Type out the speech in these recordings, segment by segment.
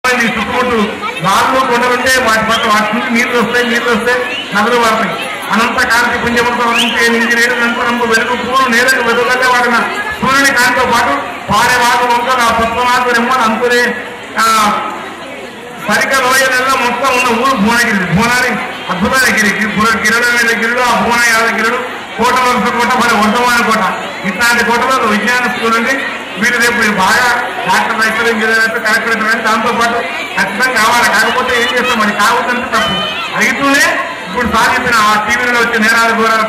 మంది చుట్టుముట్టు రాళ్ళు కొండలుంటే వాటి పట్ల వాటి నుంచి నీళ్లు వస్తే నదులు వాడతాయి. అనంత కాంతి పుంజములతో నుంచి నిండి నేడు నంతరంపు వెలుగు పూలు నేలకు వెదులగా వాడిన సూర్యుని కాంతితో పాటు పారేవాగు వంకలు ఆ పుష్పమాకు రెమ్మలు అంతులే సరిగ్గా లోయలలో మొత్తం ఉన్న ఊరు భువనగిరి. భువనాన్ని అద్భుతమైన గిరుడు గిరుడు ఆ భువన యాదగిరుడు కోట వలస కోట మరి వర్ధమాన కోట ఇట్లాంటి కోటలో విజ్ఞాన స్కూల్ ఉంది. వీరు రేపు బాగా డాక్టర్ రైతులు ఇంజనీర్ అయితే కలెక్టర్ అయితే దాంతోపాటు ఖచ్చితంగా కావాలి. కాకపోతే ఏం చేస్తాం మరి కావద్దంటే తప్పు రైతులే ఇప్పుడు సాధించిన ఆ టీవీలో వచ్చే నేరాలు ఘోరాలు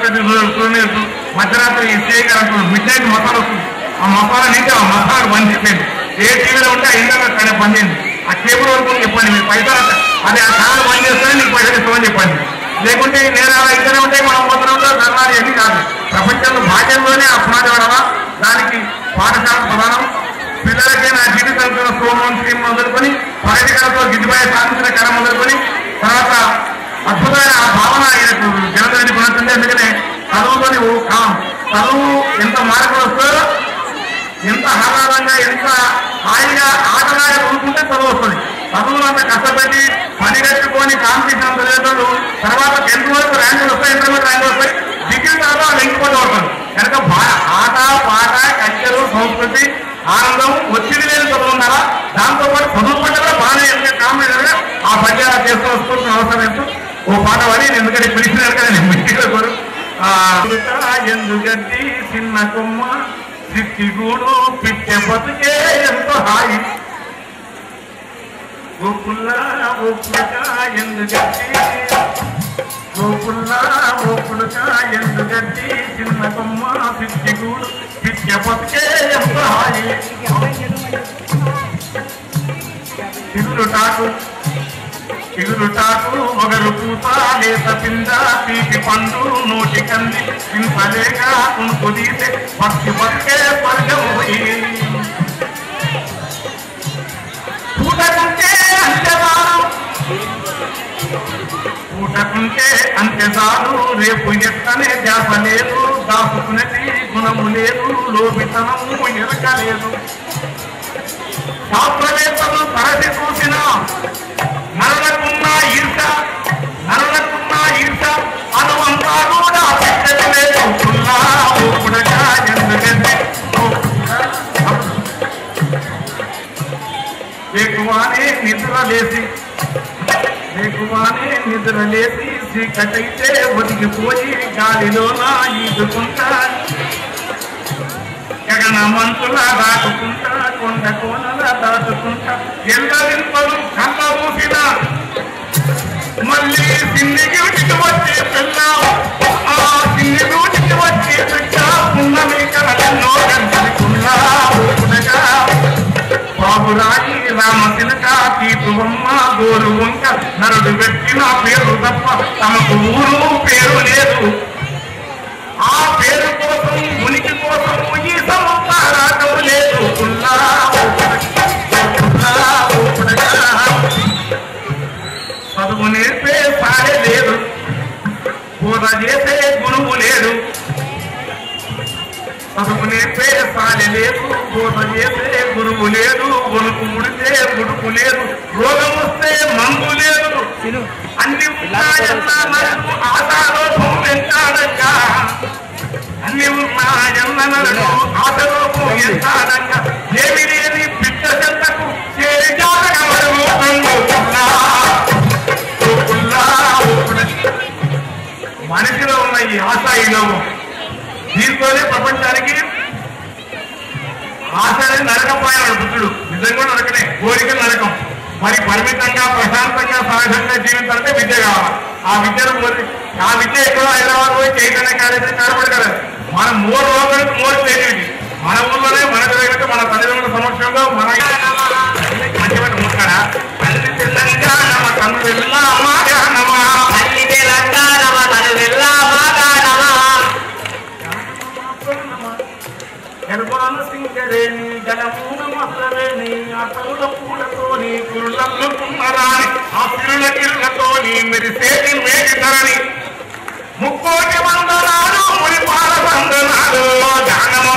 మధ్యరాత్రి చేయగలంటున్నారు. మిడ్ నైట్ మసాలా వస్తుంది. ఆ మసాలా నుంచి ఆ మసాలా బంద్ చెప్పింది. ఏ టీవీలో ఉంటే ఆ ఇంట్లో కానీ బంద్ అయింది. ఆ కేబుల్ వరకు చెప్పండి మీరు పైసలు అది ఆ ఛానల్ బంద్ చేస్తే నీకు పైసలు ఇస్తామని చెప్పండి. లేకుంటే నేరాలు ఇద్దరే ఉంటాయి. మనం పోతున్నా ధర్మాలు ఎన్ని కాదు. ప్రపంచంలో భాగ్యంలోనే ఆ పునాది వాడాలా. దానికి పాఠశాల ప్రధానం. పిల్లలకే నా జీవితంతో సోమం స్కీమ్ మొదలుకొని ప్రగతి కళతో గిడ్డుబాయి సాధించిన కళ మొదలుకొని తర్వాత అద్భుతమైన ఆ భావన ఆయనకు జనతని కొనుంటుంది. ఎందుకనే చదువుకొని చదువు ఎంత మార్పులు వస్తుందో ఎంత ఆహ్లాదంగా ఎంత హాయిగా ఆటలాగా కొనుక్కుంటే చదువు వస్తుంది. చదువులు అంత కష్టపెట్టి పని కట్టుకొని కాంపిటీషన్ చదివేటోళ్ళు తర్వాత 10th వరకు ర్యాంకులు వస్తాయి, ఇంటర్మీడియట్ ర్యాంకులు వస్తాయి. డిగ్రీ తర్వాత వెంకిపోతూ ఉంటారు. కనుక ఆట పాట కల్చరు సంస్కృతి ఆనందం ఒత్తిడి లేని చదువు ఉండాలా. దాంతోపాటు చదువు పట్ల కూడా బాగానే ఎంత కాంపిటీషన్ ఆ పద్యాలు చేస్తూ వస్తున్న అవసరం ఎంతో ఓ పాట పడి ఎందుకంటే పిలిచిన కోరు ఎందుకంటే చిన్న కొమ్మ సిట్టిగూడు పిచ్చే బతుకే ఎంతో హాయి గోపుల్లా గోపులకా ఎందుకంటే గోపుల్లా గోపులకా ఎందుకంటే చిన్న కొమ్మ సిట్టిగూడు పిచ్చే బతుకే ఎంతో హాయి చిగురుటాకు మొగలు పూత లేత పింద తీపి పండు నోటి కంది చింతలేక కుంకుదీసే పక్షి బతికే స్వర్గమోయి పూటకుంటే అంతేదారు రేపు ఎత్తనే జాప లేదు దాపుకునేది గుణము లేదు లోపితనము ఎరకలేదు శాస్త్రవేత్తలు తరచి చూసిన నరులకున్న ఈర్ష అనువంతా కూడా పెట్టలేదు ఎందుకంటే వేకువానే నిద్రలేసి చీకటైతే ఒదిగిపోయి గాలిలోన ఈదుకుంటా గగన మంతులా దాటుకుంటా కొండ కోనలా దాటుకుంటా ఎల్లరింపలు కళ్ళ ఊసిన మళ్ళీ సిన్ని గూటికి వచ్చే పిల్ల ఆ సిన్ని గూటికి వచ్చే బిడ్డ పున్నమి కలెన్నో గంటలుకున్నా ఊపునగా బాబురాయి రామశిలక తీతువమ్మ గోరు వంక నరుడు పెట్టిన పేరు తప్ప తమకు ఊరు పేరు లేదు. ఆ పేరు కోసం ఉనికి కోసం ఈ సంసారాటం లేదు. చదువు నేర్పే సాడే లేదు, బోధ చేసే గురువు లేడు. చదువు నేర్పే సాడే లేదు, బోధ చేసే గురువు లేదు. గొనుకు ముడితే గుడుకు లేదు, రోగం వస్తే మందు లేదు. అన్ని ఉన్నాయన్నా నరుడు ఆశాలోపం వెంటాడగా అన్ని ఉన్నాయన్ననరుడు ఆశలోపం వెంటాడగా ఏమి లేని పిచ్చ చెంతకు మనిషిలో ఉన్న ఈ ఆశ ఈ లోపం దీంతోనే ప్రపంచానికి ఆశనే నరకపోయాడు బుద్ధుడు. నిజంగా నరకనే, కోరిక నరకం. మరి పరిమితంగా ప్రశాంతంగా సహజంగా జీవించాలంటే విద్య కావాలి. ఆ విద్య ఎక్కడో హైదరాబాద్ పోయి చైతన్య కాలేజీ కనపడగలదు. మనం 3 రోజులకు 3 తెలియదు. మన ఊళ్ళోనే మన జరిగితే మన తల్లిదండ్రుల సమక్షంలో మన మంచి ముక్కడా తల్లి తెలంగాణ తను వెళ్ళా మాగానమా తల్లి తెలంగాణ తను వెళ్ళా మాగానమా గర్భాన సింగరేణి గలమూన మసరేణి అటవుల పూలతోని పురులల్లుకున్నరాని ఆ పిరులకిళ్ళతోని మెరిసేటి మేటి ధరని ముక్కోటి వందనాలు మురిపాల వందనాలు జానమ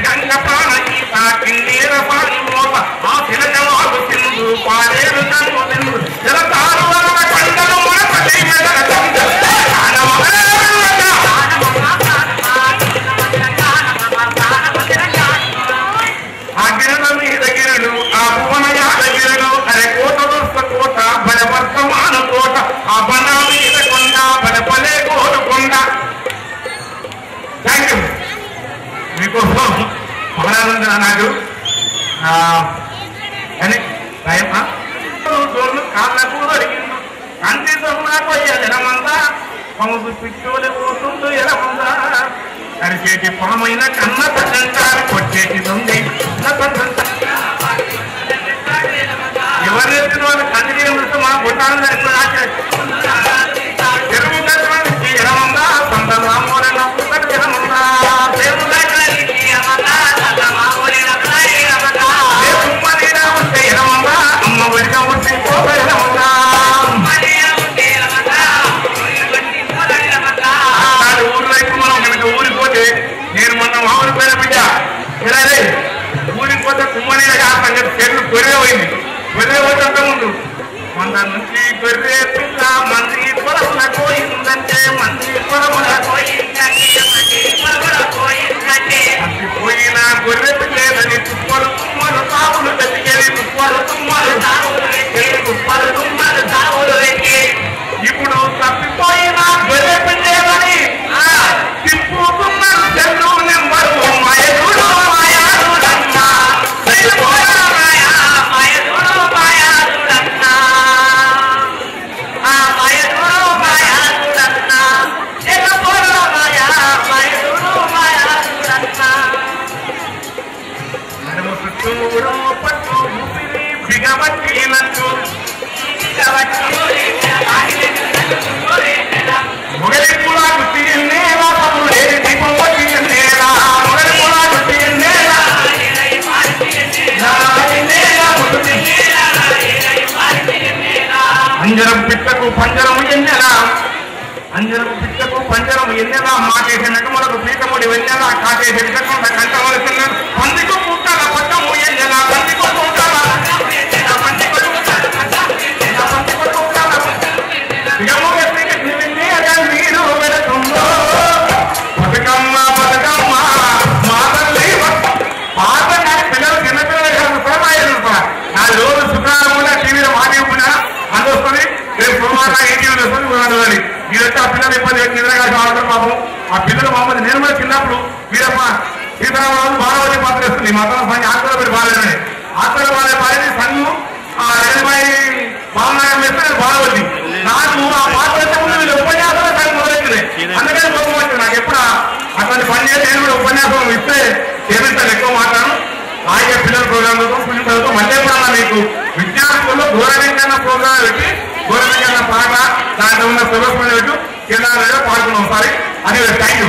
గంగ ప్రాణ గీత కిండీర పాని మోత ఆ తిలకవాగు సింధు పాలేరు కన్ను సింధు జలతారు వరద కొండలు మొలపటి మెదల ఆ గిరణ మీద గిరుడు ఆ భువన యాదగిరుడు అరే కోట దుస్త కోట బల వర్తమాన కోట ఆ బన మీద కొండ బలపలే కోరుకొండ. Thank you. మీకోసం మహానంద నాకు అని జోళ్ళు కాళ్ళకు దొరికింది కంటి నాకు ఎలమందా పముసు పిచ్చోలే పోతుండు ఎలమందా అరిచేటి పామైన కన్న తంటారు కొట్టేటి దొంగ ఎవరెత్తిన వాళ్ళు కంటికి మా గుట్టాలు తెలుగు ఎలమందా సొంత రామోరే నవ్వుతాడు ఎలమందా ఉంటే ఎలమందా అమ్మ ఒడిగా ఉంటే ఎలమందా ఊర్లో ఇప్పుడు మనం కనుక ఊరికి పోతే నేను మొన్న మామూలు పేరు బిడ్డ ఇలా ఊరికి పోతే కుమ్మనీయ సంగతి పేర్లు గొర్రె పోయింది. గొర్రె పోతే ముందు మన నుంచి గొర్రె పిల్ల మంది పొలముల పోయిందంటే మంది పొలముల పోయిన గొర్రె పిల్లేదని తుప్పలు తుమ్మలు తావులు గతికెళ్ళి తుప్పలు తుమ్మలు తావులు ఇప్పుడు తప్పిపోయిన గొర్రె పిల్లేదని తిప్పుతున్నారు చెల్లు నెంబరు మాయదుడు మాయాదుడన్నా పట్టు ఊపిరి బిగబట్టినట్టు మొగలి కులాకు తీనేలా పములే దీపం వచ్చిందేలా మొగలి కులాకు తీనేలా అంజరం పిట్టకు పంజరము ఎన్నెలా అంజరం పిట్టకు పంజరము ఎన్నెలా మాకేసి నకములకు పీకముడి వెన్నెలా కాకేసి వికకుండా కంటవలసిన పందికు పుట్టాల పట్టము ఎన్నెలా పందికు పుట్టాల నీరు వెళుతుందో బతుకమ్మ బతుకమ్మ మా తల్లి పాత కానీ పిల్లలు చిన్నపిల్లలు కాదు నా రోజు శుక్రవారం కూడా టీవీలో మాట్లాడుకున్నా అందొస్తుంది రేపు సోమవారం ఈటీవీలో వస్తుంది చూడాలి. మీరు వచ్చి ఆ పిల్లలు ఇబ్బంది నిద్రగా కావడం పాపం ఆ పిల్లలు మామూలు నేను కూడా చిన్నప్పుడు మీరమ్మ సీతారామరాజు బాలవతి పాత్ర వస్తుంది మా తన సంఘ ఆత్మలో పెట్టి బాగాలేదని ఆత్మలో బాలే బాలేది సంఘం ఎనభై బాలనాయం వేస్తే బాలవతి నాకు ఆ పాత్ర వచ్చే ముందు వీళ్ళు ఉపన్యాసాలు సంఘం మొదలెట్టింది. అందుకని కోపం వచ్చింది నాకు ఎప్పుడు అటువంటి పని చేసి నేను కూడా ఉపన్యాసం ఇస్తే చేపిస్తాను ఎక్కువ మాట్లాడను. ఆయా పిల్లల ప్రోగ్రాంలతో పిల్లలతో మళ్ళీ కూడా మీకు విద్యార్థుల్లో గౌరవించిన ప్రోగ్రాం పెట్టి గౌరవించిన పాట దాంట్లో ఉన్న సులభమైన పెట్టు కింద పాల్గొన్నాం. సారీ అది థ్యాంక్ యూ.